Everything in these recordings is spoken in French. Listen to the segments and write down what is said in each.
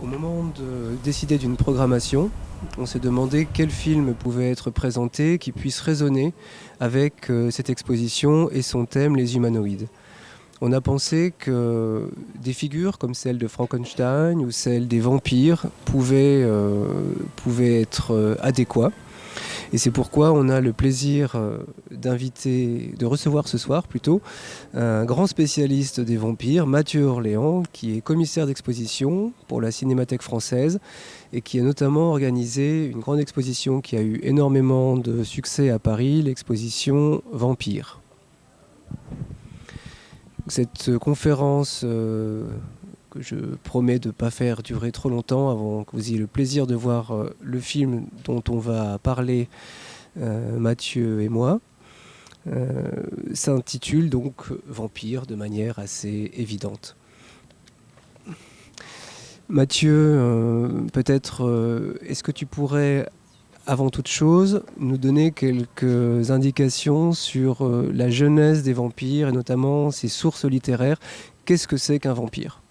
moment de décider d'une programmation, on s'est demandé quel film pouvait être présenté qui puisse résonner avec cette exposition et son thème, les humanoïdes. On a pensé que des figures comme celle de Frankenstein ou celle des vampires pouvaient être adéquats. Et c'est pourquoi on a le plaisir de recevoir ce soir plutôt, un grand spécialiste des vampires, Mathieu Orléans, qui est commissaire d'exposition pour la Cinémathèque française et qui a notamment organisé une grande exposition qui a eu énormément de succès à Paris, l'exposition Vampire. Cette conférence que je promets de ne pas faire durer trop longtemps avant que vous ayez le plaisir de voir le film dont on va parler, Mathieu et moi, s'intitule donc Vampire de manière assez évidente. Mathieu, peut-être est-ce que tu pourrais, avant toute chose, nous donner quelques indications sur la genèse des vampires et notamment ses sources littéraires. Qu'est-ce que c'est qu'un vampire ?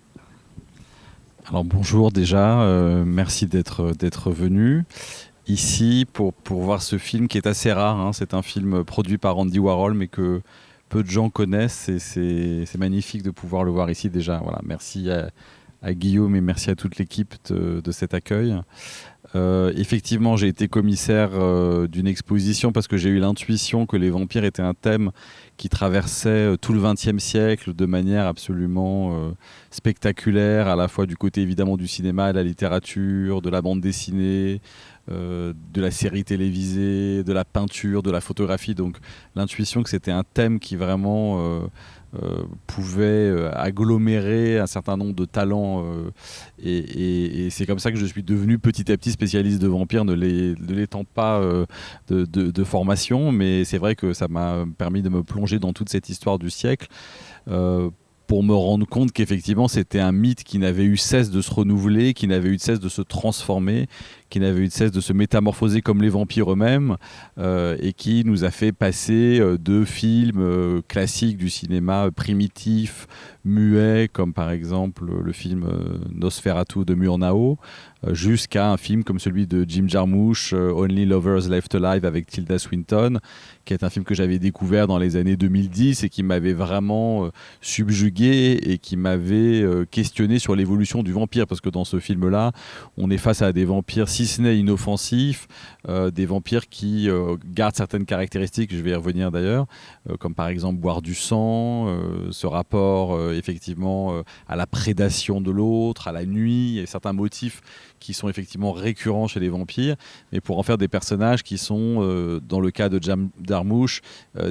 Alors bonjour déjà, merci d'être venu ici pour voir ce film qui est assez rare. Hein. C'est un film produit par Andy Warhol mais que peu de gens connaissent et c'est magnifique de pouvoir le voir ici déjà. Voilà, merci à Guillaume et merci à toute l'équipe de cet accueil. Effectivement, j'ai été commissaire d'une exposition parce que j'ai eu l'intuition que les vampires étaient un thème qui traversait tout le XXe siècle de manière absolument spectaculaire, à la fois du côté évidemment du cinéma, de la littérature, de la bande dessinée, de la série télévisée, de la peinture, de la photographie. Donc l'intuition que c'était un thème qui vraiment pouvait agglomérer un certain nombre de talents et c'est comme ça que je suis devenu petit à petit spécialiste de vampires, ne l'étant pas de formation, mais c'est vrai que ça m'a permis de me plonger dans toute cette histoire du siècle pour me rendre compte qu'effectivement c'était un mythe qui n'avait eu cesse de se renouveler, qui n'avait eu de cesse de se transformer, qui n'avait eu de cesse de se métamorphoser comme les vampires eux-mêmes et qui nous a fait passer de films classiques du cinéma primitif, muet, comme par exemple le film Nosferatu de Murnau, jusqu'à un film comme celui de Jim Jarmusch, Only Lovers Left Alive avec Tilda Swinton, qui est un film que j'avais découvert dans les années 2010 et qui m'avait vraiment subjugué et qui m'avait questionné sur l'évolution du vampire, parce que dans ce film-là, on est face à des vampires si ce n'est inoffensifs, des vampires qui gardent certaines caractéristiques, je vais y revenir d'ailleurs, comme par exemple boire du sang, ce rapport effectivement à la prédation de l'autre, à la nuit, et certains motifs qui sont effectivement récurrents chez les vampires, mais pour en faire des personnages qui sont, dans le cas de Jim Jarmusch,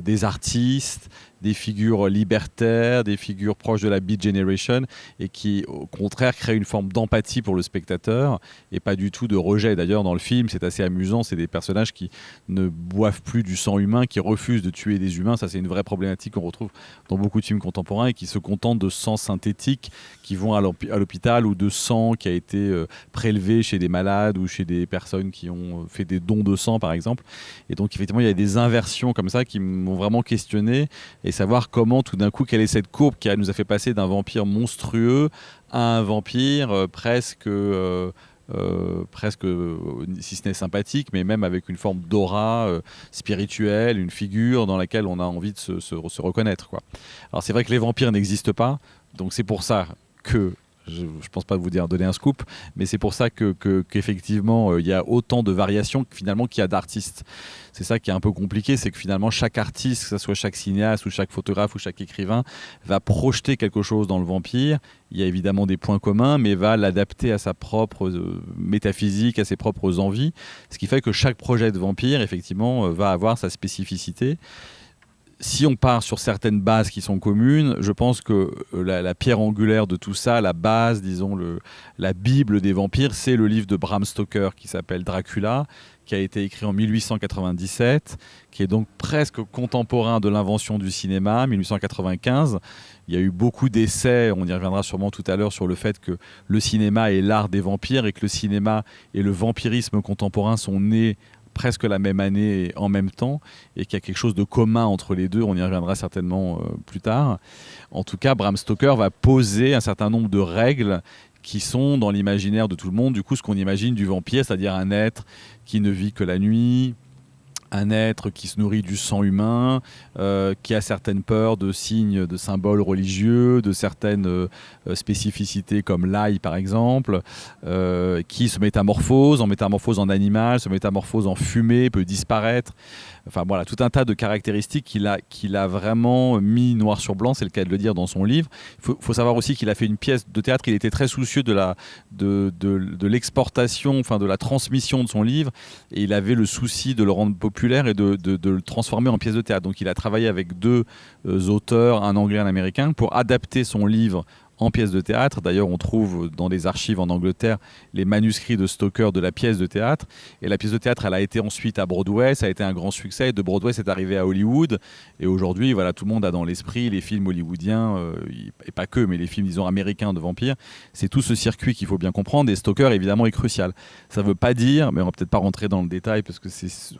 des artistes, des figures libertaires, des figures proches de la Beat Generation, et qui, au contraire, créent une forme d'empathie pour le spectateur, et pas du tout de rejet. D'ailleurs, dans le film, c'est assez amusant, c'est des personnages qui ne boivent plus du sang humain, qui refusent de tuer des humains. Ça, c'est une vraie problématique qu'on retrouve dans beaucoup de films contemporains, et qui se contentent de sang synthétique, qui vont à l'hôpital, ou de sang qui a été prélevé chez des malades, ou chez des personnes qui ont fait des dons de sang, par exemple. Et donc, effectivement, il y a des inversions comme ça qui m'ont vraiment questionné, et savoir comment tout d'un coup, quelle est cette courbe qui nous a fait passer d'un vampire monstrueux à un vampire presque si ce n'est sympathique, mais même avec une forme d'aura spirituelle, une figure dans laquelle on a envie de se reconnaître, quoi. Alors c'est vrai que les vampires n'existent pas, donc c'est pour ça que je ne pense pas vous donner un scoop, mais c'est pour ça qu'effectivement il y a autant de variations finalement qu'il y a d'artistes. C'est ça qui est un peu compliqué, c'est que finalement chaque artiste, que ce soit chaque cinéaste ou chaque photographe ou chaque écrivain, va projeter quelque chose dans le vampire. Il y a évidemment des points communs, mais va l'adapter à sa propre métaphysique, à ses propres envies, ce qui fait que chaque projet de vampire effectivement va avoir sa spécificité. Si on part sur certaines bases qui sont communes, je pense que la pierre angulaire de tout ça, la base, disons, la Bible des vampires, c'est le livre de Bram Stoker qui s'appelle Dracula, qui a été écrit en 1897, qui est donc presque contemporain de l'invention du cinéma, 1895. Il y a eu beaucoup d'essais, on y reviendra sûrement tout à l'heure, sur le fait que le cinéma est l'art des vampires et que le cinéma et le vampirisme contemporain sont nés presque la même année en même temps, et qu'il y a quelque chose de commun entre les deux. On y reviendra certainement plus tard. En tout cas, Bram Stoker va poser un certain nombre de règles qui sont dans l'imaginaire de tout le monde, du coup, ce qu'on imagine du vampire, c'est-à-dire un être qui ne vit que la nuit, un être qui se nourrit du sang humain, qui a certaines peurs de signes, de symboles religieux, de certaines spécificités comme l'ail par exemple, qui se métamorphose en animal, se métamorphose en fumée, peut disparaître. Enfin voilà, tout un tas de caractéristiques qu'il a vraiment mis noir sur blanc, c'est le cas de le dire dans son livre. Il faut savoir aussi qu'il a fait une pièce de théâtre, il était très soucieux de l'exportation, enfin de la transmission de son livre, et il avait le souci de le rendre populaire et de le transformer en pièce de théâtre. Donc il a travaillé avec deux auteurs, un anglais et un américain, pour adapter son livre en pièce de théâtre. D'ailleurs, on trouve dans les archives en Angleterre les manuscrits de Stoker de la pièce de théâtre. Et la pièce de théâtre, elle a été ensuite à Broadway, ça a été un grand succès. De Broadway, c'est arrivé à Hollywood. Et aujourd'hui, voilà, tout le monde a dans l'esprit les films hollywoodiens, et pas que, mais les films, disons, américains de vampires. C'est tout ce circuit qu'il faut bien comprendre. Et Stoker, évidemment, est crucial. Ça ne veut pas dire, mais on va peut-être pas rentrer dans le détail parce que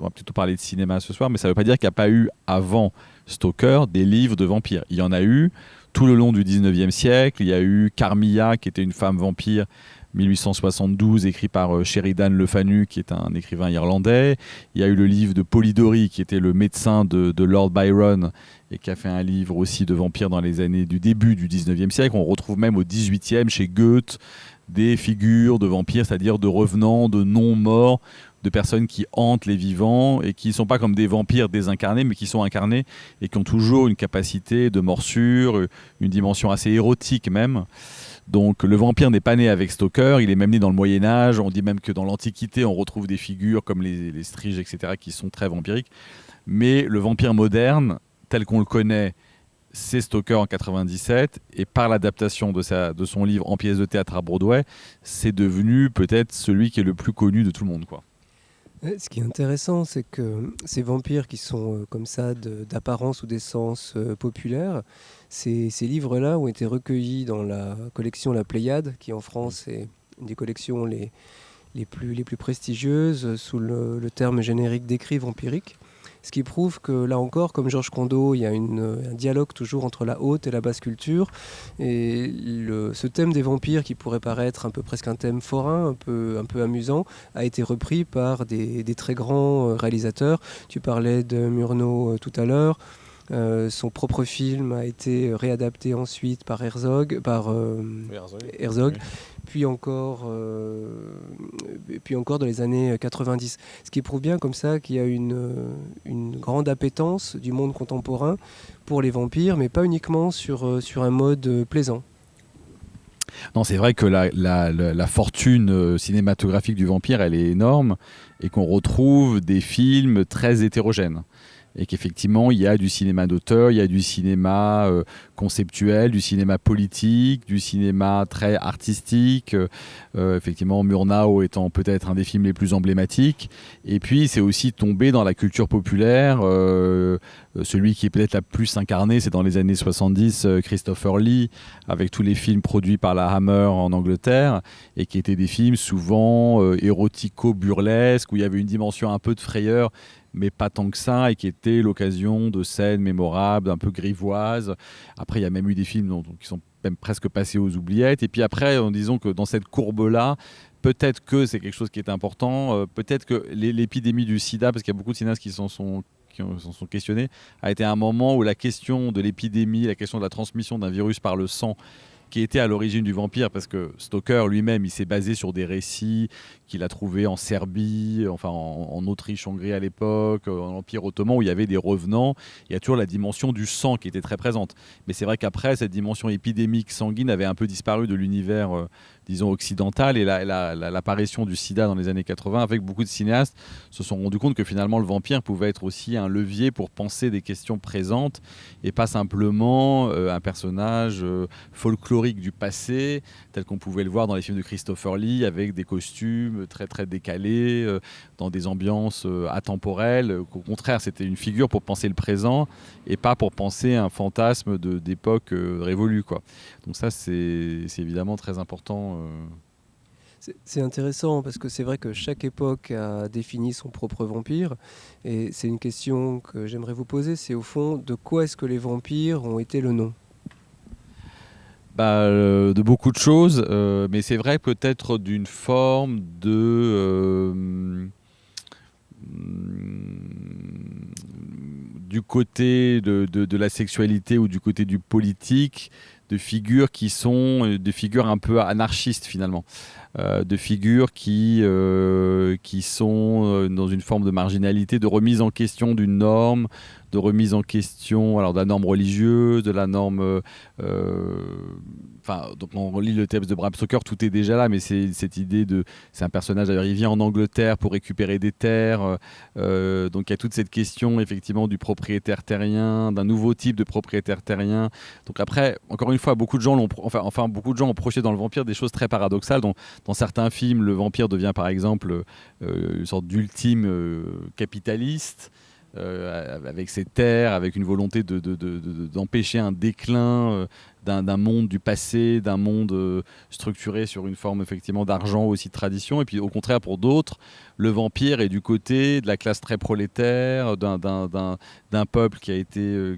on va plutôt parler de cinéma ce soir, mais ça ne veut pas dire qu'il n'y a pas eu avant Stoker des livres de vampires. Il y en a eu tout le long du 19e siècle. Il y a eu Carmilla, qui était une femme vampire, 1872, écrit par Sheridan Le Fanu, qui est un écrivain irlandais. Il y a eu le livre de Polidori, qui était le médecin de Lord Byron, et qui a fait un livre aussi de vampires dans les années du début du 19e siècle. On retrouve même au 18e, chez Goethe, des figures de vampires, c'est-à-dire de revenants, de non-morts, de personnes qui hantent les vivants et qui ne sont pas comme des vampires désincarnés, mais qui sont incarnés et qui ont toujours une capacité de morsure, une dimension assez érotique même. Donc le vampire n'est pas né avec Stoker, il est même né dans le Moyen-Âge. On dit même que dans l'Antiquité, on retrouve des figures comme les striges, etc., qui sont très vampiriques. Mais le vampire moderne, tel qu'on le connaît, c'est Stoker en 97, et par l'adaptation de son livre en pièce de théâtre à Broadway, c'est devenu peut-être celui qui est le plus connu de tout le monde, quoi. Ce qui est intéressant, c'est que ces vampires qui sont comme ça d'apparence ou d'essence populaire, ces livres-là ont été recueillis dans la collection La Pléiade, qui en France est une des collections les plus prestigieuses sous le terme générique d'écrit vampirique. Ce qui prouve que là encore, comme Georges Condo, il y a un dialogue toujours entre la haute et la basse culture. Et ce thème des vampires, qui pourrait paraître un peu presque un thème forain, un peu amusant, a été repris par des très grands réalisateurs. Tu parlais de Murnau tout à l'heure. Son propre film a été réadapté ensuite par Herzog, Herzog. Oui. Puis encore dans les années 90. Ce qui prouve bien comme ça qu'il y a une grande appétence du monde contemporain pour les vampires, mais pas uniquement sur un mode plaisant. Non, c'est vrai que la fortune cinématographique du vampire, elle est énorme, et qu'on retrouve des films très hétérogènes. Et qu'effectivement, il y a du cinéma d'auteur, il y a du cinéma conceptuel, du cinéma politique, du cinéma très artistique. Effectivement, Murnau étant peut-être un des films les plus emblématiques. Et puis, c'est aussi tombé dans la culture populaire. Celui qui est peut-être la plus incarnée, c'est dans les années 70, Christopher Lee, avec tous les films produits par la Hammer en Angleterre, et qui étaient des films souvent érotico-burlesques, où il y avait une dimension un peu de frayeur, mais pas tant que ça, et qui était l'occasion de scènes mémorables, un peu grivoises. Après, il y a même eu des films qui sont même presque passés aux oubliettes. Et puis après, disons que dans cette courbe-là, peut-être que c'est quelque chose qui est important, peut-être que l'épidémie du sida, parce qu'il y a beaucoup de cinéastes qui s'en sont questionnés, a été un moment où la question de l'épidémie, la question de la transmission d'un virus par le sang, qui était à l'origine du vampire, parce que Stoker lui-même, il s'est basé sur des récits qu'il a trouvés en Serbie, enfin en Autriche-Hongrie à l'époque, en Empire ottoman, où il y avait des revenants. Il y a toujours la dimension du sang qui était très présente. Mais c'est vrai qu'après, cette dimension épidémique sanguine avait un peu disparu de l'univers, disons, occidental, et l'apparition du sida dans les années 80, avec beaucoup de cinéastes se sont rendus compte que finalement le vampire pouvait être aussi un levier pour penser des questions présentes, et pas simplement un personnage folklorique du passé, tel qu'on pouvait le voir dans les films de Christopher Lee, avec des costumes très très décalés, dans des ambiances atemporelles. Au contraire, c'était une figure pour penser le présent, et pas pour penser un fantasme d'époque révolue, quoi. Donc ça, c'est évidemment très important. C'est intéressant, parce que c'est vrai que chaque époque a défini son propre vampire, et c'est une question que j'aimerais vous poser, c'est au fond, de quoi est-ce que les vampires ont été le nom ? De beaucoup de choses, mais c'est vrai peut-être d'une forme du côté de la sexualité ou du côté du politique, de figures qui sont des figures un peu anarchistes finalement, de figures qui sont dans une forme de marginalité, de remise en question d'une norme, de remise en question alors de la norme religieuse, de la norme donc on relit le texte de Bram Stoker, tout est déjà là, mais c'est cette idée c'est un personnage, d'ailleurs, il vient en Angleterre pour récupérer des terres, donc il y a toute cette question effectivement du propriétaire terrien, d'un nouveau type de propriétaire terrien. Donc après, encore une fois, beaucoup de gens ont projeté dans le vampire des choses très paradoxales. Dans certains films, le vampire devient par exemple une sorte d'ultime capitaliste. Avec ses terres, avec une volonté d'empêcher un déclin d'un monde du passé, d'un monde structuré sur une forme effectivement d'argent aussi de tradition. Et puis au contraire, pour d'autres, le vampire est du côté de la classe très prolétaire, d'un peuple qui a été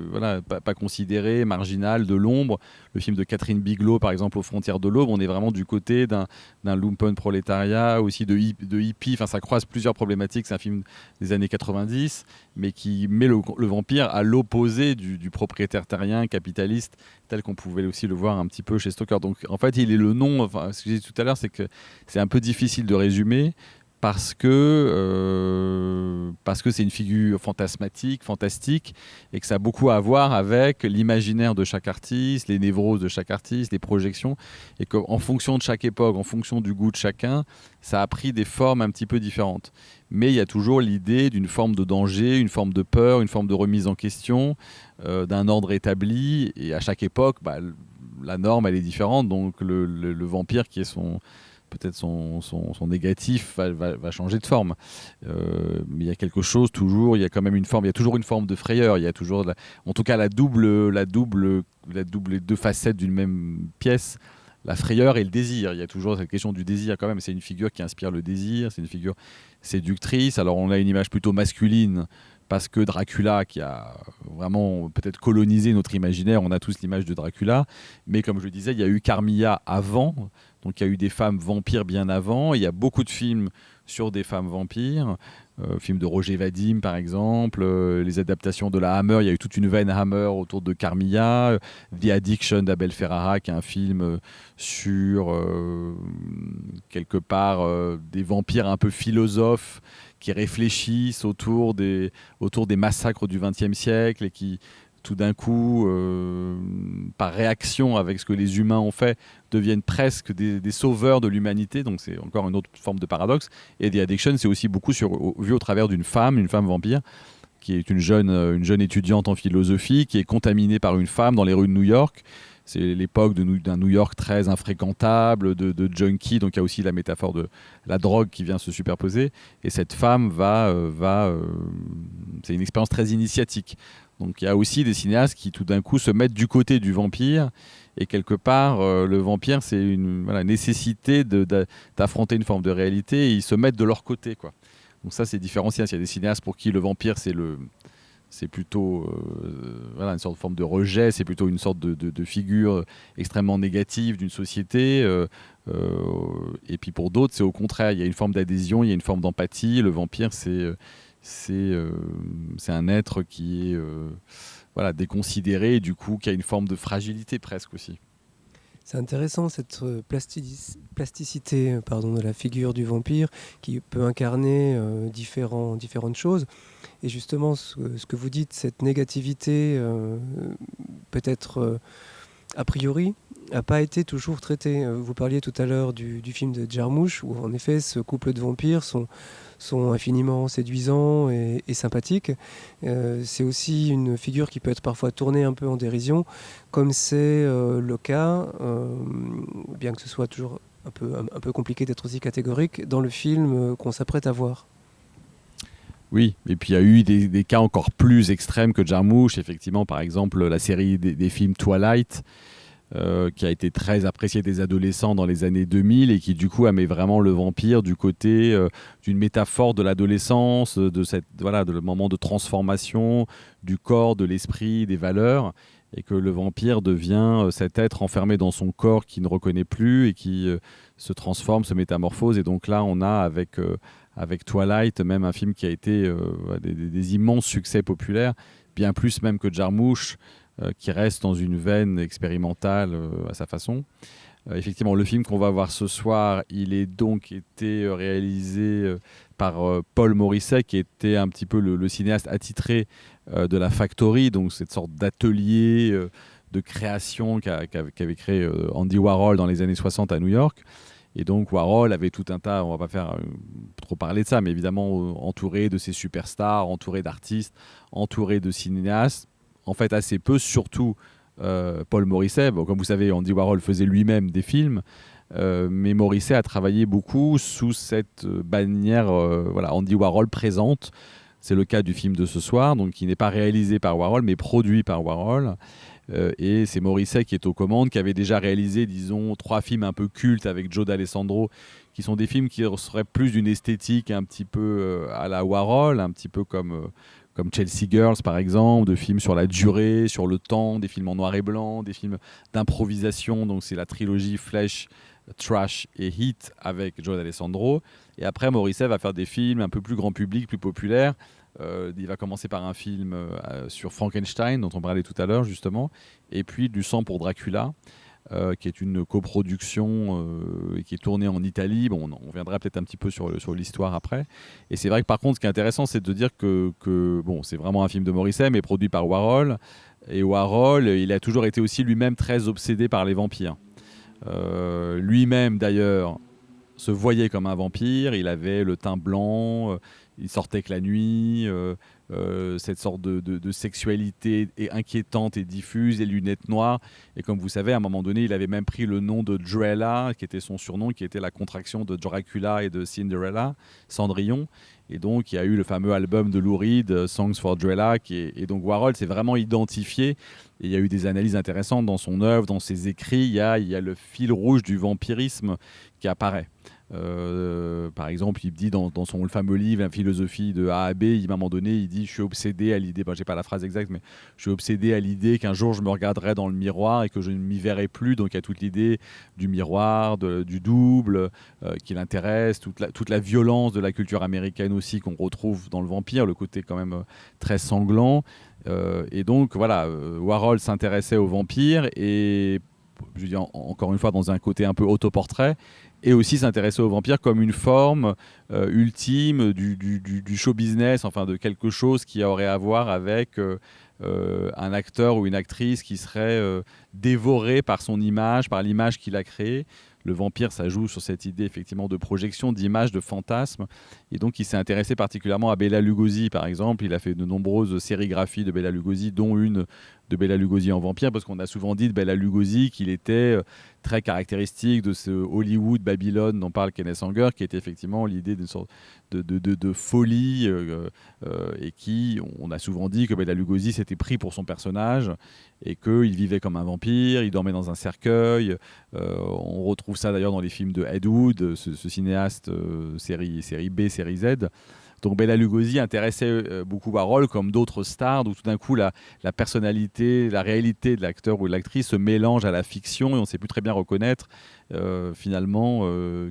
voilà, pas considéré, marginal, de l'ombre. Le film de Catherine Bigelow, par exemple, Aux frontières de l'aube, on est vraiment du côté d'un lumpen prolétariat, aussi de hippie. Enfin, ça croise plusieurs problématiques. C'est un film des années 90, mais qui met le vampire à l'opposé du propriétaire terrien capitaliste, tel qu'on pouvait aussi le voir un petit peu chez Stoker. Donc en fait, il est le nom, enfin, ce que j'ai dit tout à l'heure, c'est que c'est un peu difficile de résumer parce que c'est une figure fantasmatique, fantastique, et que ça a beaucoup à voir avec l'imaginaire de chaque artiste, les névroses de chaque artiste, les projections, et qu'en fonction de chaque époque, en fonction du goût de chacun, ça a pris des formes un petit peu différentes. Mais il y a toujours l'idée d'une forme de danger, une forme de peur, une forme de remise en question, d'un ordre établi, et à chaque époque, la norme, elle est différente, donc le vampire qui est peut-être son négatif va changer de forme. Mais il y a quelque chose toujours, il y a quand même une forme, il y a toujours une forme de frayeur, il y a toujours, en tout cas, les deux facettes d'une même pièce, la frayeur et le désir. Il y a toujours cette question du désir quand même. C'est une figure qui inspire le désir, c'est une figure séductrice. Alors on a une image plutôt masculine, parce que Dracula, qui a vraiment peut-être colonisé notre imaginaire, on a tous l'image de Dracula, mais comme je le disais, il y a eu Carmilla avant, donc il y a eu des femmes vampires bien avant, il y a beaucoup de films sur des femmes vampires, films de Roger Vadim par exemple, les adaptations de la Hammer, il y a eu toute une veine Hammer autour de Carmilla, The Addiction d'Abel Ferrara, qui est un film sur quelque part des vampires un peu philosophes, qui réfléchissent autour des massacres du XXe siècle et qui, tout d'un coup, par réaction avec ce que les humains ont fait, deviennent presque des sauveurs de l'humanité. Donc c'est encore une autre forme de paradoxe. Et The Addiction, c'est aussi beaucoup vu au travers d'une femme vampire, qui est une jeune étudiante en philosophie, qui est contaminée par une femme dans les rues de New York. C'est l'époque d'un New York très infréquentable, de junkies, donc il y a aussi la métaphore de la drogue qui vient se superposer. Et cette femme c'est une expérience très initiatique. Donc il y a aussi des cinéastes qui tout d'un coup se mettent du côté du vampire. Et quelque part, le vampire, c'est une nécessité d'affronter une forme de réalité, et ils se mettent de leur côté, quoi. Donc ça, c'est différencié. Il y a des cinéastes pour qui le vampire, c'est plutôt une sorte de forme de rejet, c'est plutôt une sorte de figure extrêmement négative d'une société. Et puis pour d'autres, c'est au contraire, il y a une forme d'adhésion, il y a une forme d'empathie. Le vampire, c'est un être qui est déconsidéré, et du coup qui a une forme de fragilité presque aussi. C'est intéressant cette plasticité de la figure du vampire qui peut incarner différentes choses. Et justement, ce que vous dites, cette négativité, peut-être a priori, n'a pas été toujours traitée. Vous parliez tout à l'heure du film de Jarmusch, où en effet ce couple de vampires sont infiniment séduisants et sympathiques. C'est aussi une figure qui peut être parfois tournée un peu en dérision, comme c'est le cas, bien que ce soit toujours un peu compliqué d'être aussi catégorique, dans le film qu'on s'apprête à voir. Oui, et puis il y a eu des cas encore plus extrêmes que Jarmusch. Effectivement, par exemple, la série des films Twilight, qui a été très appréciée des adolescents dans les années 2000, et qui du coup met vraiment le vampire du côté d'une métaphore de l'adolescence, de le moment de transformation du corps, de l'esprit, des valeurs. et que le vampire devient cet être enfermé dans son corps qui ne reconnaît plus et qui se transforme, se métamorphose. Et donc là, on a avec Twilight, même un film qui a été des immenses succès populaires, bien plus même que Jarmusch, qui reste dans une veine expérimentale à sa façon. Effectivement, le film qu'on va voir ce soir, il est donc été réalisé par Paul Morisset, qui était un petit peu le cinéaste attitré de la Factory, donc cette sorte d'atelier de création qu'avait créé Andy Warhol dans les années 60 à New York. Et donc Warhol avait tout un tas, on va pas faire trop parler de ça, mais évidemment entouré de ses superstars, entouré d'artistes, entouré de cinéastes, en fait assez peu, surtout Paul Morisset. Bon, comme vous savez, Andy Warhol faisait lui-même des films, mais Morisset a travaillé beaucoup sous cette bannière, voilà, Andy Warhol présente. C'est le cas du film de ce soir, donc qui n'est pas réalisé par Warhol, mais produit par Warhol. Et c'est Morisset qui est aux commandes, qui avait déjà réalisé, disons, 3 films un peu cultes avec Joe D'Alessandro, qui sont des films qui seraient plus d'une esthétique un petit peu à la Warhol, un petit peu comme Chelsea Girls par exemple, de films sur la durée, sur le temps, des films en noir et blanc, des films d'improvisation. Donc c'est la trilogie Flesh, Trash et Heat avec Joe D'Alessandro. Et après, Morisset va faire des films un peu plus grand public, plus populaires. Il va commencer par un film sur Frankenstein, dont on parlait tout à l'heure justement, et puis Du sang pour Dracula, qui est une coproduction qui est tournée en Italie. Bon, on viendra peut-être un petit peu sur l'histoire après. Et c'est vrai que par contre, ce qui est intéressant, c'est de dire que bon, c'est vraiment un film de Morisset, mais produit par Warhol. Et Warhol, il a toujours été aussi lui-même très obsédé par les vampires. Lui-même d'ailleurs se voyait comme un vampire, il avait le teint blanc, il sortait que la nuit, cette sorte de sexualité inquiétante et diffuse, les lunettes noires. Et comme vous savez, à un moment donné, il avait même pris le nom de Drella, qui était son surnom, qui était la contraction de Dracula et de Cinderella, Cendrillon. Et donc, il y a eu le fameux album de Lou Reed, Songs for Drella, et donc Warhol s'est vraiment identifié. Et il y a eu des analyses intéressantes dans son œuvre, dans ses écrits. Il y a le fil rouge du vampirisme qui apparaît. Par exemple, il dit dans son fameux livre, La philosophie de A à B, à un moment donné, il dit: je suis obsédé à l'idée, j'ai pas la phrase exacte, mais je suis obsédé à l'idée qu'un jour je me regarderai dans le miroir et que je ne m'y verrai plus. Donc il y a toute l'idée du miroir, du double qui l'intéresse, toute la violence de la culture américaine aussi qu'on retrouve dans le vampire, le côté quand même très sanglant. Et donc voilà, Warhol s'intéressait aux vampires et je dis encore une fois dans un côté un peu autoportrait, et aussi s'intéresser aux vampires comme une forme ultime du show business, enfin de quelque chose qui aurait à voir avec un acteur ou une actrice qui serait dévoré par son image, par l'image qu'il a créée. Le vampire, ça joue sur cette idée effectivement de projection, d'image, de fantasme. Et donc il s'est intéressé particulièrement à Bela Lugosi, par exemple. Il a fait de nombreuses sérigraphies de Bela Lugosi, dont une de Bela Lugosi en vampire, parce qu'on a souvent dit de Bela Lugosi qu'il était très caractéristique de ce Hollywood Babylone dont parle Kenneth Anger, qui était effectivement l'idée d'une sorte de folie et qui, on a souvent dit que Bela Lugosi s'était pris pour son personnage et qu'il vivait comme un vampire, il dormait dans un cercueil. On retrouve ça d'ailleurs dans les films de Ed Wood, ce cinéaste série B, série Z. Donc Bela Lugosi intéressait beaucoup Warhol, comme d'autres stars, où tout d'un coup la personnalité, la réalité de l'acteur ou de l'actrice se mélange à la fiction et on ne sait plus très bien reconnaître finalement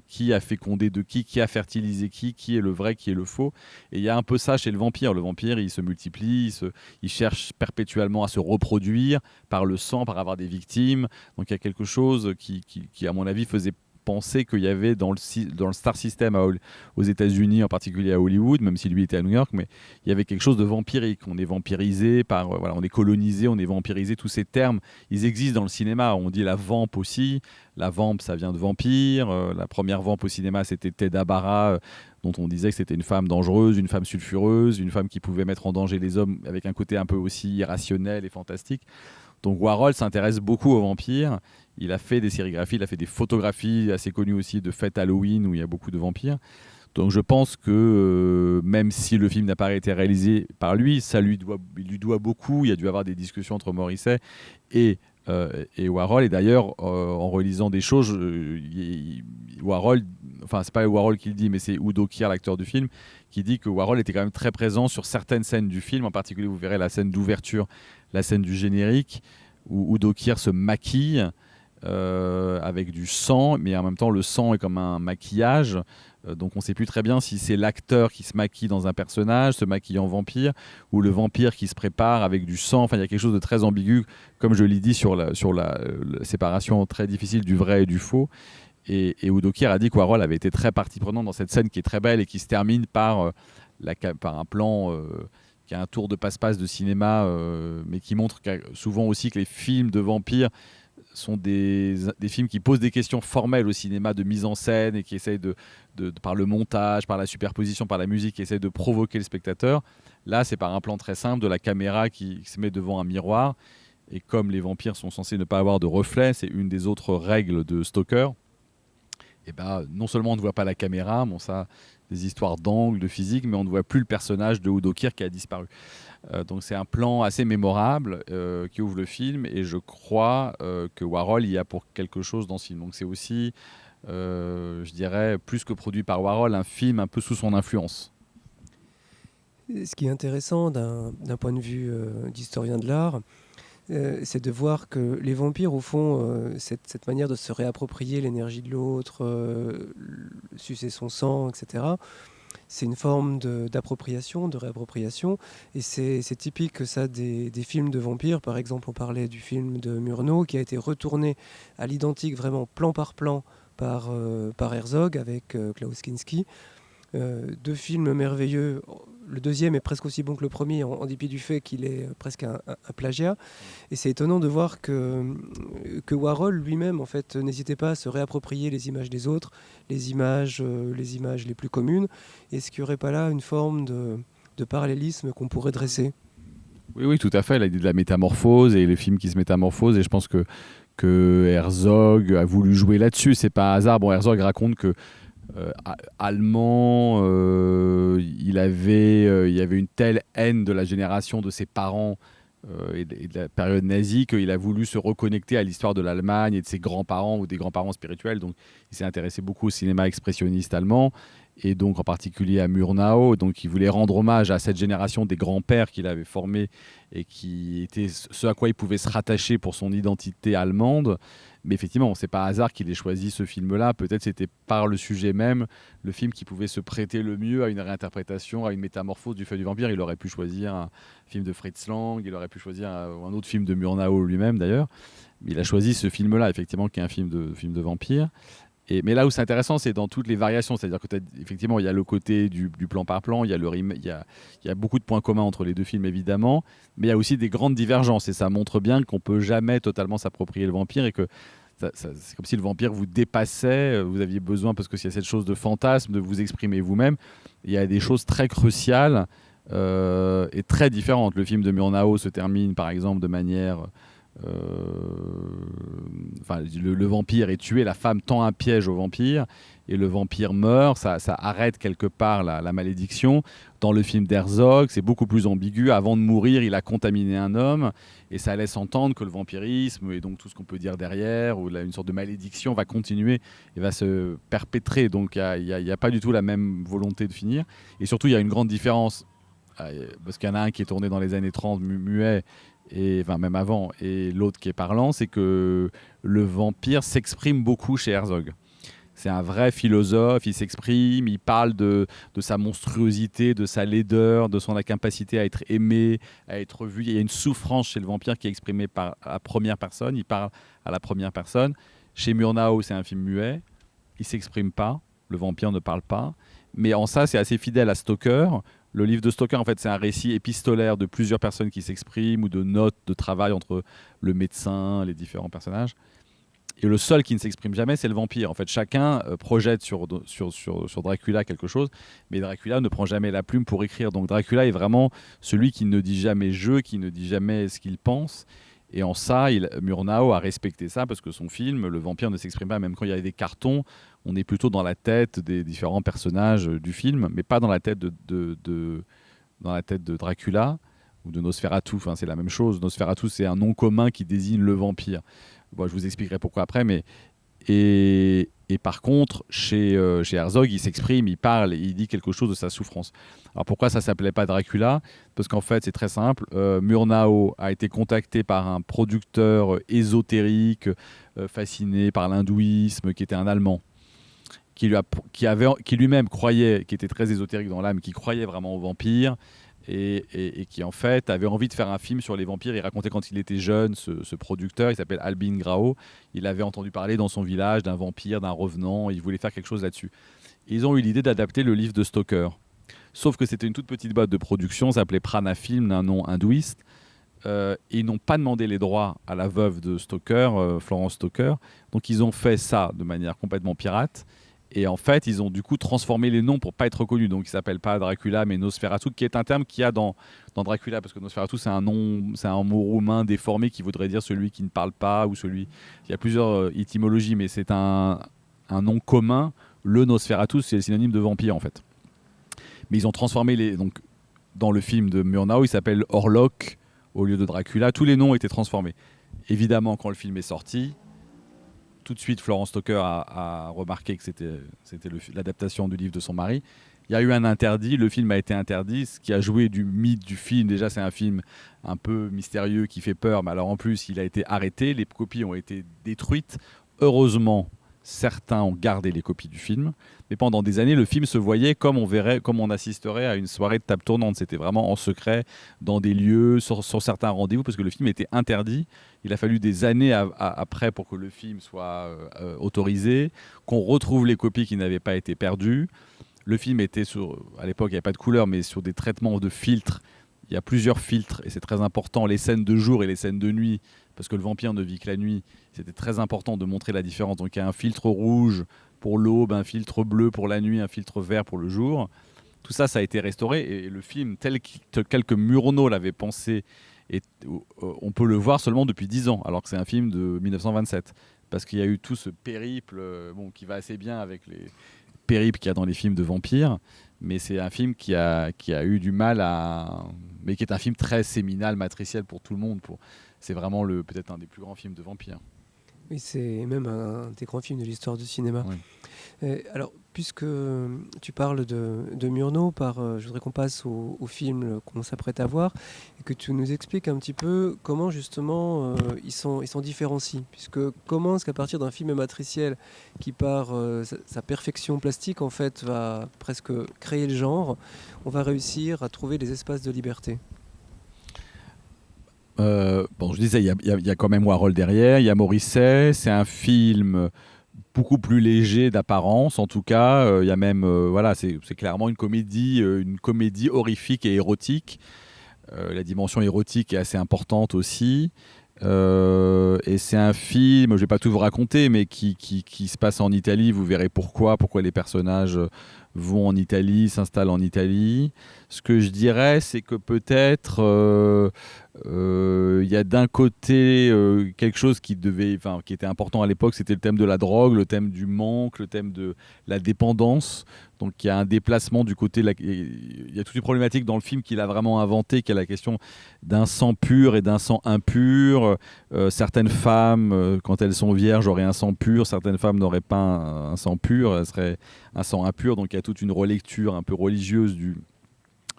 qui a fécondé de qui a fertilisé qui est le vrai, qui est le faux. Et il y a un peu ça chez le vampire. Le vampire, il se multiplie, il cherche perpétuellement à se reproduire par le sang, par avoir des victimes. Donc il y a quelque chose qui à mon avis, faisait penser qu'il y avait dans le star system aux États-Unis, en particulier à Hollywood, même si lui était à New York, mais il y avait quelque chose de vampirique. On est vampirisé voilà, on est colonisé, on est vampirisé. Tous ces termes, ils existent dans le cinéma. On dit la vampe aussi. La vampe, ça vient de vampire. La première vampe au cinéma, c'était Teda Bara, dont on disait que c'était une femme dangereuse, une femme sulfureuse, une femme qui pouvait mettre en danger les hommes avec un côté un peu aussi irrationnel et fantastique. Donc Warhol s'intéresse beaucoup aux vampires. Il a fait des sérigraphies, il a fait des photographies assez connues aussi de fêtes Halloween où il y a beaucoup de vampires. Donc je pense que même si le film n'a pas été réalisé par lui, il lui doit beaucoup. Il y a dû avoir des discussions entre Morisset et Warhol. Et d'ailleurs, en relisant des choses, Warhol, enfin c'est pas Warhol qui le dit, mais c'est Udo Kier, l'acteur du film, qui dit que Warhol était quand même très présent sur certaines scènes du film. En particulier, vous verrez la scène d'ouverture, la scène du générique. où Udo Kier se maquille avec du sang, mais en même temps le sang est comme un maquillage. Donc on ne sait plus très bien si c'est l'acteur qui se maquille dans un personnage, se maquille en vampire, ou le vampire qui se prépare avec du sang. Enfin, il y a quelque chose de très ambigu, comme je l'ai dit, sur la séparation très difficile du vrai et du faux. Et Udo Kier a dit que Warhol avait été très partie prenante dans cette scène qui est très belle et qui se termine par un plan qui a un tour de passe-passe de cinéma, mais qui montre souvent aussi que les films de vampires sont des films qui posent des questions formelles au cinéma de mise en scène et qui essayent par le montage, par la superposition, par la musique, qui essayent de provoquer le spectateur. Là, c'est par un plan très simple de la caméra qui se met devant un miroir. Et comme les vampires sont censés ne pas avoir de reflet, c'est une des autres règles de Stoker. Et ben, non seulement on ne voit pas la caméra, bon ça, des histoires d'angle, de physique, mais on ne voit plus le personnage de Udo Kier qui a disparu. Donc c'est un plan assez mémorable qui ouvre le film, et je crois que Warhol y a pour quelque chose dans ce film. Donc c'est aussi, je dirais, plus que produit par Warhol, un film un peu sous son influence. Ce qui est intéressant d'un point de vue d'historien de l'art, c'est de voir que les vampires, au fond, cette manière de se réapproprier l'énergie de l'autre, sucer son sang, etc., c'est une forme d'appropriation, de réappropriation. Et c'est typique ça des films de vampires. Par exemple, on parlait du film de Murnau qui a été retourné à l'identique, vraiment plan par plan, par Herzog avec Klaus Kinski. Deux films merveilleux. Le deuxième est presque aussi bon que le premier, en dépit du fait qu'il est presque un plagiat. Et c'est étonnant de voir que Warhol lui-même, en fait, n'hésitait pas à se réapproprier les images des autres, les images les plus communes. Est-ce qu'il n'y aurait pas là une forme de parallélisme qu'on pourrait dresser ? Oui, oui, tout à fait. Il a dit de la métamorphose et les films qui se métamorphosent. Et je pense que Herzog a voulu jouer là-dessus. C'est pas un hasard. Bon, Herzog raconte que allemand, il y avait une telle haine de la génération de ses parents et de la période nazie qu'il a voulu se reconnecter à l'histoire de l'Allemagne et de ses grands-parents ou des grands-parents spirituels. Donc il s'est intéressé beaucoup au cinéma expressionniste allemand, et donc en particulier à Murnau. Donc il voulait rendre hommage à cette génération des grands-pères qu'il avait formés et qui était ce à quoi il pouvait se rattacher pour son identité allemande. Mais effectivement, c'est pas hasard qu'il ait choisi ce film-là. Peut-être c'était par le sujet même le film qui pouvait se prêter le mieux à une réinterprétation, à une métamorphose du fait du vampire. Il aurait pu choisir un film de Fritz Lang, il aurait pu choisir un autre film de Murnau lui-même d'ailleurs. Mais il a choisi ce film-là, effectivement, qui est un film de vampire. Mais là où c'est intéressant, c'est dans toutes les variations. C'est-à-dire que effectivement, il y a le côté du plan par plan, il y a beaucoup de points communs entre les deux films, évidemment, mais il y a aussi des grandes divergences. Et ça montre bien qu'on ne peut jamais totalement s'approprier le vampire, et que c'est comme si le vampire vous dépassait, vous aviez besoin, parce que s'il y a cette chose de fantasme, de vous exprimer vous-même, il y a des choses très cruciales et très différentes. Le film de Murnau se termine, par exemple, de manière... le vampire est tué, la femme tend un piège au vampire et le vampire meurt, ça arrête quelque part la malédiction. Dans le film d'Herzog, c'est beaucoup plus ambigu. Avant de mourir, il a contaminé un homme, et ça laisse entendre que le vampirisme, et donc tout ce qu'on peut dire derrière, ou une sorte de malédiction, va continuer et va se perpétrer. Donc il n'y a pas du tout la même volonté de finir. Et surtout, il y a une grande différence, parce qu'il y en a un qui est tourné dans les années 30, muet, et enfin même avant, et l'autre qui est parlant, c'est que le vampire s'exprime beaucoup chez Herzog. C'est un vrai philosophe, il s'exprime, il parle de sa monstruosité, de sa laideur, de son incapacité à être aimé, à être vu. Il y a une souffrance chez le vampire qui est exprimée par la première personne, il parle à la première personne. Chez Murnau, c'est un film muet, il ne s'exprime pas, le vampire ne parle pas, mais en ça, c'est assez fidèle à Stoker. Le livre de Stoker, en fait, c'est un récit épistolaire de plusieurs personnes qui s'expriment, ou de notes de travail entre le médecin, les différents personnages. Et le seul qui ne s'exprime jamais, c'est le vampire. En fait, chacun projette sur Dracula quelque chose, mais Dracula ne prend jamais la plume pour écrire. Donc Dracula est vraiment celui qui ne dit jamais je, qui ne dit jamais ce qu'il pense. Et en ça, Murnau a respecté ça, parce que son film, le vampire ne s'exprime pas. Même quand il y a des cartons, on est plutôt dans la tête des différents personnages du film, mais pas dans la tête dans la tête de Dracula ou de Nosferatu. Enfin, c'est la même chose. Nosferatu, c'est un nom commun qui désigne le vampire. Bon, je vous expliquerai pourquoi après, mais et Et par contre, chez Herzog, il s'exprime, il parle, il dit quelque chose de sa souffrance. Alors pourquoi ça s'appelait pas Dracula? Parce qu'en fait, c'est très simple. Murnau a été contacté par un producteur ésotérique, fasciné par l'hindouisme, qui était un Allemand, qui lui-même croyait, qui était très ésotérique dans l'âme, qui croyait vraiment aux vampires, et qui en fait avait envie de faire un film sur les vampires. Il racontait quand il était jeune, ce producteur, il s'appelle Albin Grau, il avait entendu parler dans son village d'un vampire, d'un revenant, et il voulait faire quelque chose là-dessus. Et ils ont eu l'idée d'adapter le livre de Stoker. Sauf que c'était une toute petite boîte de production, ça s'appelait Prana Film, d'un nom hindouiste. Et ils n'ont pas demandé les droits à la veuve de Stoker, Florence Stoker. Donc ils ont fait ça de manière complètement pirate. Et en fait, ils ont du coup transformé les noms pour pas être reconnus. Donc, ils s'appellent pas Dracula, mais Nosferatu, qui est un terme qu'il y a dans Dracula, parce que Nosferatu, c'est un nom, c'est un mot roumain déformé qui voudrait dire celui qui ne parle pas ou celui. Il y a plusieurs étymologies, mais c'est un nom commun. Le Nosferatu, c'est le synonyme de vampire en fait. Mais ils ont transformé les. Donc, dans le film de Murnau, il s'appelle Orlok au lieu de Dracula. Tous les noms ont été transformés. Évidemment, quand le film est sorti, tout de suite, Florence Stoker a remarqué que c'était l'adaptation du livre de son mari. Il y a eu un interdit, le film a été interdit, ce qui a joué du mythe du film. Déjà, c'est un film un peu mystérieux qui fait peur, mais alors en plus, il a été arrêté, les copies ont été détruites. Heureusement, certains ont gardé les copies du film, mais pendant des années, le film se voyait comme on assisterait à une soirée de table tournante. C'était vraiment en secret, dans des lieux, sur certains rendez-vous, parce que le film était interdit. Il a fallu des années après pour que le film soit autorisé, qu'on retrouve les copies qui n'avaient pas été perdues. Le film était à l'époque, il n'y avait pas de couleur, mais sur des traitements de filtres. Il y a plusieurs filtres et c'est très important. Les scènes de jour et les scènes de nuit, parce que le vampire ne vit que la nuit, c'était très important de montrer la différence. Donc il y a un filtre rouge pour l'aube, un filtre bleu pour la nuit, un filtre vert pour le jour. Tout ça, ça a été restauré et le film, tel que Murnau l'avait pensé, on peut le voir seulement depuis 10 ans, alors que c'est un film de 1927. Parce qu'il y a eu tout ce périple qui va assez bien avec les périples qu'il y a dans les films de vampires. Mais c'est un film qui a eu du mal à... Mais qui est un film très séminal, matriciel pour tout le monde. C'est vraiment peut-être un des plus grands films de vampires. Oui, c'est même un des grands films de l'histoire du cinéma. Oui. Alors, puisque tu parles de Murnau, je voudrais qu'on passe au film qu'on s'apprête à voir et que tu nous expliques un petit peu comment justement ils sont différencient. Puisque comment est-ce qu'à partir d'un film matriciel qui par sa perfection plastique en fait va presque créer le genre, on va réussir à trouver des espaces de liberté? Je disais, il y a quand même Warhol derrière, il y a Morisset, c'est un film beaucoup plus léger d'apparence, en tout cas. Il y a même, c'est clairement une comédie horrifique et érotique. La dimension érotique est assez importante aussi. Et c'est un film, je ne vais pas tout vous raconter, mais qui se passe en Italie. Vous verrez pourquoi les personnages vont en Italie, s'installent en Italie. Ce que je dirais, c'est que peut-être il y a d'un côté quelque chose qui était important à l'époque, c'était le thème de la drogue, le thème du manque, le thème de la dépendance. Donc il y a un déplacement du côté, il y a toute une problématique dans le film qu'il a vraiment inventé, qui est la question d'un sang pur et d'un sang impur. Certaines femmes, quand elles sont vierges, auraient un sang pur, certaines femmes n'auraient pas un sang pur, elles seraient un sang impur. Donc il y a toute une relecture un peu religieuse du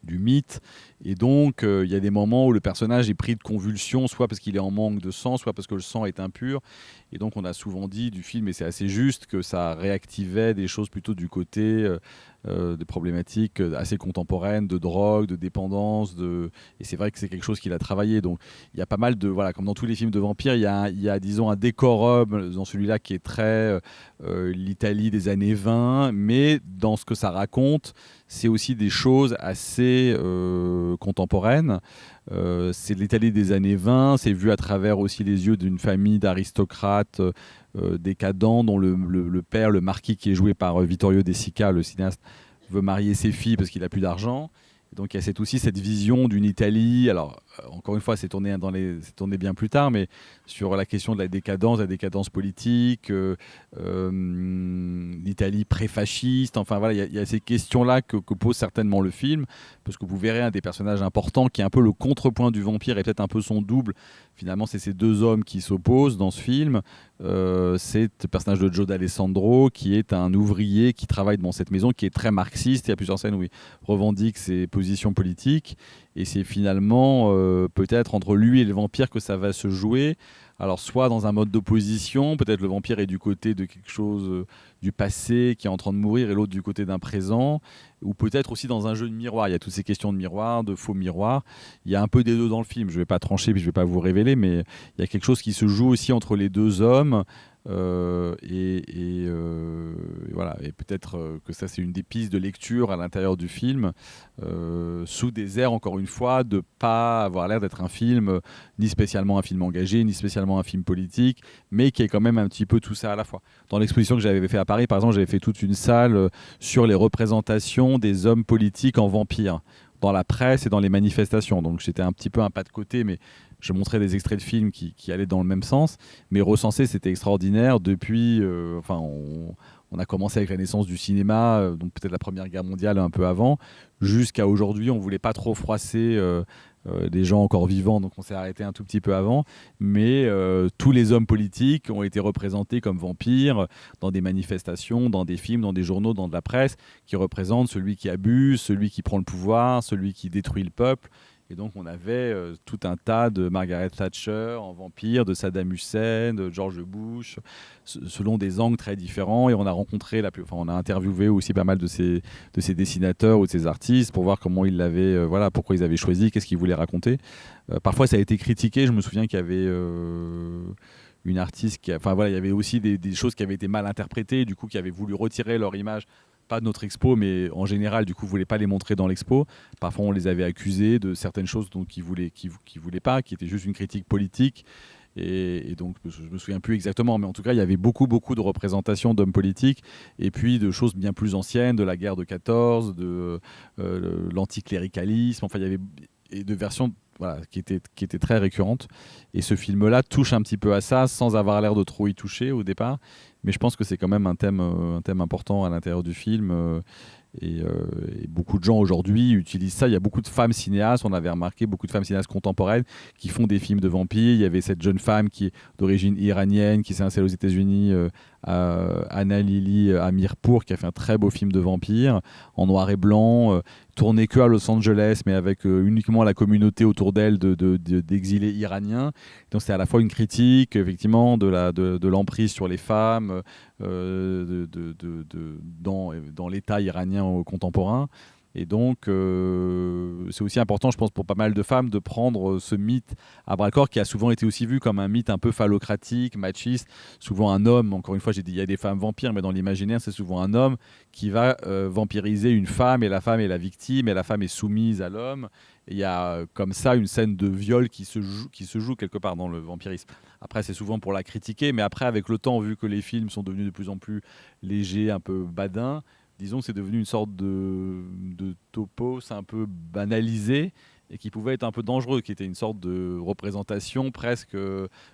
mythe. Et donc, il y a des moments où le personnage est pris de convulsions, soit parce qu'il est en manque de sang, soit parce que le sang est impur. Et donc, on a souvent dit du film, et c'est assez juste, que ça réactivait des choses plutôt du côté des problématiques assez contemporaines, de drogue, de dépendance. Et c'est vrai que c'est quelque chose qu'il a travaillé. Donc, il y a pas mal de... Voilà, comme dans tous les films de vampires, il y a disons, un décorum dans celui-là qui est très l'Italie des années 20, mais dans ce que ça raconte, c'est aussi des choses assez contemporaines. C'est l'Italie des années 20, c'est vu à travers aussi les yeux d'une famille d'aristocrates décadents, dont le père, le marquis qui est joué par Vittorio De Sica, le cinéaste, veut marier ses filles parce qu'il n'a plus d'argent. Donc il y a aussi cette vision d'une Italie. Alors encore une fois, c'est tourné bien plus tard, mais sur la question de la décadence politique, l'Italie pré-fasciste. Enfin voilà, il y a ces questions-là que pose certainement le film, parce que vous verrez un des personnages importants qui est un peu le contrepoint du vampire et peut-être un peu son double. Finalement, c'est ces deux hommes qui s'opposent dans ce film. C'est le personnage de Joe D'Alessandro, qui est un ouvrier qui travaille dans cette maison, qui est très marxiste. Il y a plusieurs scènes où il revendique ses positions politiques. Et c'est finalement peut-être entre lui et le vampire que ça va se jouer. Alors soit dans un mode d'opposition, peut-être le vampire est du côté de quelque chose du passé qui est en train de mourir et l'autre du côté d'un présent, ou peut-être aussi dans un jeu de miroir. Il y a toutes ces questions de miroir, de faux miroir. Il y a un peu des deux dans le film. Je ne vais pas trancher puis je ne vais pas vous révéler, mais il y a quelque chose qui se joue aussi entre les deux hommes. Voilà. Et peut-être que ça c'est une des pistes de lecture à l'intérieur du film, sous des airs encore une fois de pas avoir l'air d'être un film ni spécialement un film engagé ni spécialement un film politique, mais qui est quand même un petit peu tout ça à la fois. Dans l'exposition que j'avais fait à Paris par exemple, j'avais fait toute une salle sur les représentations des hommes politiques en vampires dans la presse et dans les manifestations. Donc j'étais un petit peu un pas de côté, mais je montrais des extraits de films qui allaient dans le même sens. Mais recensé, c'était extraordinaire. Depuis, on a commencé avec la naissance du cinéma, donc peut-être la Première Guerre mondiale un peu avant, jusqu'à aujourd'hui. On ne voulait pas trop froisser des gens encore vivants, donc on s'est arrêté un tout petit peu avant. Mais tous les hommes politiques ont été représentés comme vampires dans des manifestations, dans des films, dans des journaux, dans de la presse, qui représentent celui qui abuse, celui qui prend le pouvoir, celui qui détruit le peuple. Et donc on avait tout un tas de Margaret Thatcher en vampire, de Saddam Hussein, de George Bush, selon des angles très différents. Et on a rencontré, on a interviewé aussi pas mal de ces dessinateurs ou de ces artistes pour voir comment ils l'avaient, pourquoi ils avaient choisi, qu'est-ce qu'ils voulaient raconter. Parfois ça a été critiqué. Je me souviens qu'il y avait une artiste il y avait aussi des choses qui avaient été mal interprétées, du coup qui avaient voulu retirer leur image. Pas de notre expo, mais en général, du coup, ne voulaient pas les montrer dans l'expo. Parfois, on les avait accusés de certaines choses qu'ils voulaient pas, qui étaient juste une critique politique. Et donc, je me souviens plus exactement, mais en tout cas, il y avait beaucoup de représentations d'hommes politiques, et puis de choses bien plus anciennes, de la guerre de 14, de l'anticléricalisme. Enfin, il y avait de versions qui étaient très récurrentes. Et ce film-là touche un petit peu à ça, sans avoir l'air de trop y toucher au départ. Mais je pense que c'est quand même un thème important à l'intérieur du film. Et beaucoup de gens aujourd'hui utilisent ça. Il y a beaucoup de femmes cinéastes, on avait remarqué beaucoup de femmes cinéastes contemporaines qui font des films de vampires. Il y avait cette jeune femme qui est d'origine iranienne, qui s'est installée aux États-Unis, Anna Lili Amirpour, qui a fait un très beau film de vampire en noir et blanc, tourné que à Los Angeles, mais avec uniquement la communauté autour d'elle d'exilés iraniens. Donc c'était à la fois une critique, effectivement, de l'emprise sur les femmes dans l'État iranien contemporain. Et donc, c'est aussi important, je pense, pour pas mal de femmes, de prendre ce mythe à bras-le-corps, qui a souvent été aussi vu comme un mythe un peu phallocratique, machiste. Souvent un homme, encore une fois, j'ai dit, il y a des femmes vampires, mais dans l'imaginaire, c'est souvent un homme qui va vampiriser une femme, et la femme est la victime, et la femme est soumise à l'homme. Et il y a comme ça une scène de viol qui se joue quelque part dans le vampirisme. Après, c'est souvent pour la critiquer, mais après, avec le temps, vu que les films sont devenus de plus en plus légers, un peu badins, disons que c'est devenu une sorte de topos un peu banalisé et qui pouvait être un peu dangereux, qui était une sorte de représentation presque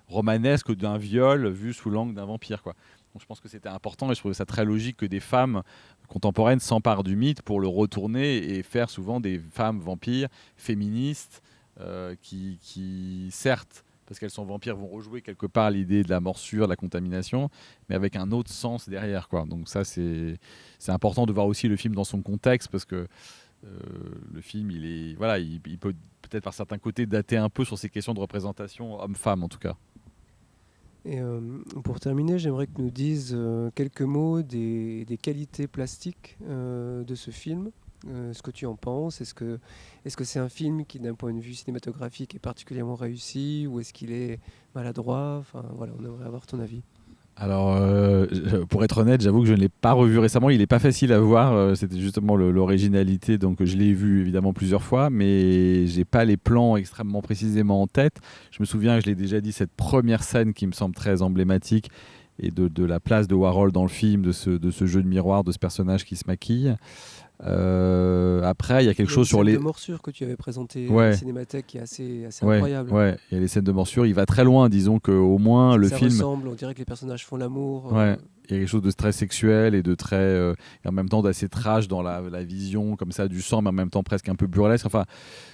romanesque d'un viol vu sous l'angle d'un vampire, quoi. Donc je pense que c'était important et je trouvais ça très logique que des femmes contemporaines s'emparent du mythe pour le retourner et faire souvent des femmes vampires féministes qui certes, parce qu'elles sont vampires, vont rejouer quelque part l'idée de la morsure, de la contamination, mais avec un autre sens derrière, quoi. Donc ça, c'est important de voir aussi le film dans son contexte, parce que le film, il peut peut-être par certains côtés dater un peu sur ces questions de représentation homme-femme, en tout cas. Et pour terminer, j'aimerais que tu nous dises quelques mots des qualités plastiques de ce film. Ce que tu en penses, est-ce que c'est un film qui, d'un point de vue cinématographique, est particulièrement réussi, ou est-ce qu'il est maladroit? Enfin, voilà, on aimerait avoir ton avis. Alors, pour être honnête, j'avoue que je ne l'ai pas revu récemment. Il n'est pas facile à voir. C'était justement l'originalité. Donc, je l'ai vu évidemment plusieurs fois, mais j'ai pas les plans extrêmement précisément en tête. Je me souviens, je l'ai déjà dit, cette première scène qui me semble très emblématique, et de la place de Warhol dans le film, de ce jeu de miroir, de ce personnage qui se maquille. Après, il y a quelque chose sur les les... scènes de morsure que tu avais présenté à la Ouais, Cinémathèque qui est assez ouais, incroyable. ouais. Il y a les scènes de morsure. Il va très loin, disons qu'au moins le Ça film... ressemble, on dirait que les personnages font l'amour. Ouais, il y a quelque chose de très sexuel et de très... et en même temps d'assez trash dans la vision comme ça du sang, mais en même temps presque un peu burlesque. Enfin,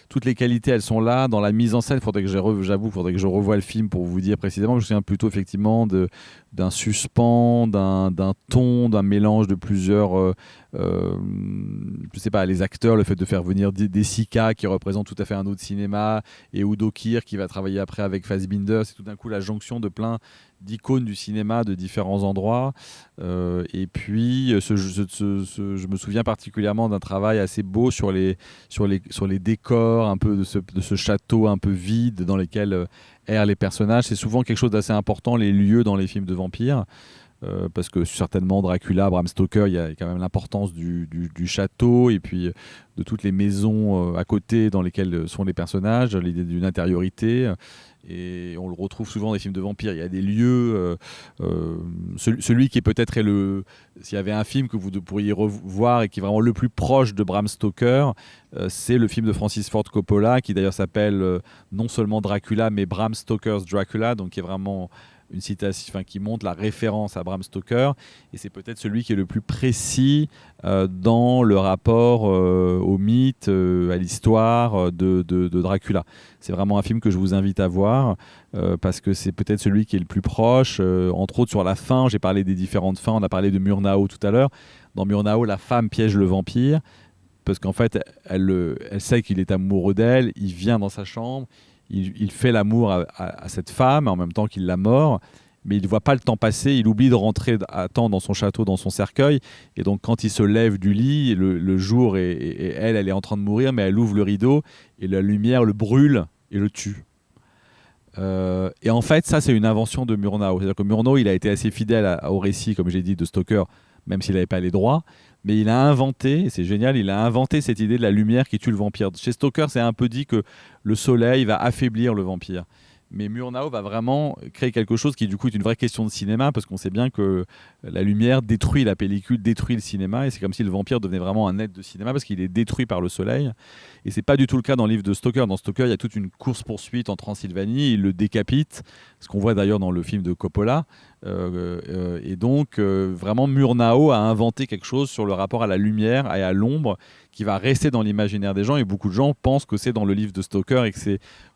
toutes les qualités, elles sont là. Dans la mise en scène, j'avoue, faudrait que je revoie le film pour vous dire précisément. Je me souviens plutôt effectivement d'un suspens, d'un ton, d'un mélange de plusieurs... je sais pas, les acteurs, le fait de faire venir des Sika qui représentent tout à fait un autre cinéma, et Udo Kier qui va travailler après avec Fassbinder. C'est tout d'un coup la jonction de plein d'icônes du cinéma de différents endroits. Et puis, je me souviens particulièrement d'un travail assez beau sur les décors un peu de ce château un peu vide dans lequel errent les personnages. C'est souvent quelque chose d'assez important, les lieux dans les films de vampires. Parce que certainement Dracula, Bram Stoker, il y a quand même l'importance du château et puis de toutes les maisons à côté dans lesquelles sont les personnages, l'idée d'une intériorité. Et on le retrouve souvent dans les films de vampires. Il y a des lieux. Celui qui est peut-être s'il y avait un film que vous pourriez revoir et qui est vraiment le plus proche de Bram Stoker, c'est le film de Francis Ford Coppola, qui d'ailleurs s'appelle non seulement Dracula, mais Bram Stoker's Dracula, donc qui est vraiment une citation, enfin, qui montre la référence à Bram Stoker, et c'est peut-être celui qui est le plus précis dans le rapport au mythe, à l'histoire de Dracula. C'est vraiment un film que je vous invite à voir parce que c'est peut-être celui qui est le plus proche, entre autres sur la fin. J'ai parlé des différentes fins, on a parlé de Murnau tout à l'heure. Dans Murnau, la femme piège le vampire parce qu'en fait, elle sait qu'il est amoureux d'elle, il vient dans sa chambre, il fait l'amour à cette femme en même temps qu'il la mord, mais il ne voit pas le temps passer, il oublie de rentrer à temps dans son château, dans son cercueil, et donc quand il se lève du lit, le jour, et elle est en train de mourir, mais elle ouvre le rideau, et la lumière le brûle et le tue. Et en fait, ça, c'est une invention de Murnau. C'est-à-dire que Murnau, il a été assez fidèle au récit, comme j'ai dit, de Stoker, même s'il n'avait pas les droits. Mais il a inventé, et c'est génial, il a inventé cette idée de la lumière qui tue le vampire. Chez Stoker, c'est un peu dit que le soleil va affaiblir le vampire. Mais Murnau va vraiment créer quelque chose qui, du coup, est une vraie question de cinéma, parce qu'on sait bien que la lumière détruit la pellicule, détruit le cinéma, et c'est comme si le vampire devenait vraiment un être de cinéma, parce qu'il est détruit par le soleil. Et c'est pas du tout le cas dans le livre de Stoker. Dans Stoker, il y a toute une course-poursuite en Transylvanie, il le décapite, ce qu'on voit d'ailleurs dans le film de Coppola. Et donc, vraiment, Murnau a inventé quelque chose sur le rapport à la lumière et à l'ombre qui va rester dans l'imaginaire des gens. Et beaucoup de gens pensent que c'est dans le livre de Stoker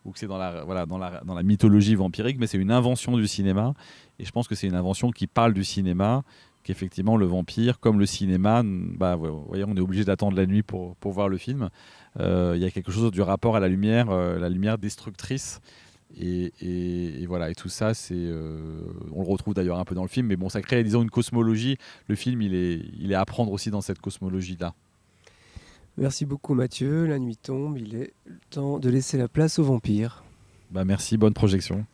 ou que c'est dans la mythologie vampirique, mais c'est une invention du cinéma. Et je pense que c'est une invention qui parle du cinéma, qu'effectivement, le vampire, comme le cinéma, bah, vous voyez, on est obligé d'attendre la nuit pour voir le film. Il y a quelque chose du rapport à la lumière destructrice. Et voilà, et tout ça, on le retrouve d'ailleurs un peu dans le film, mais bon, ça crée, disons, une cosmologie. Le film, il est à prendre aussi dans cette cosmologie-là. Merci beaucoup Mathieu, la nuit tombe, il est le temps de laisser la place aux vampires. Bah merci, bonne projection.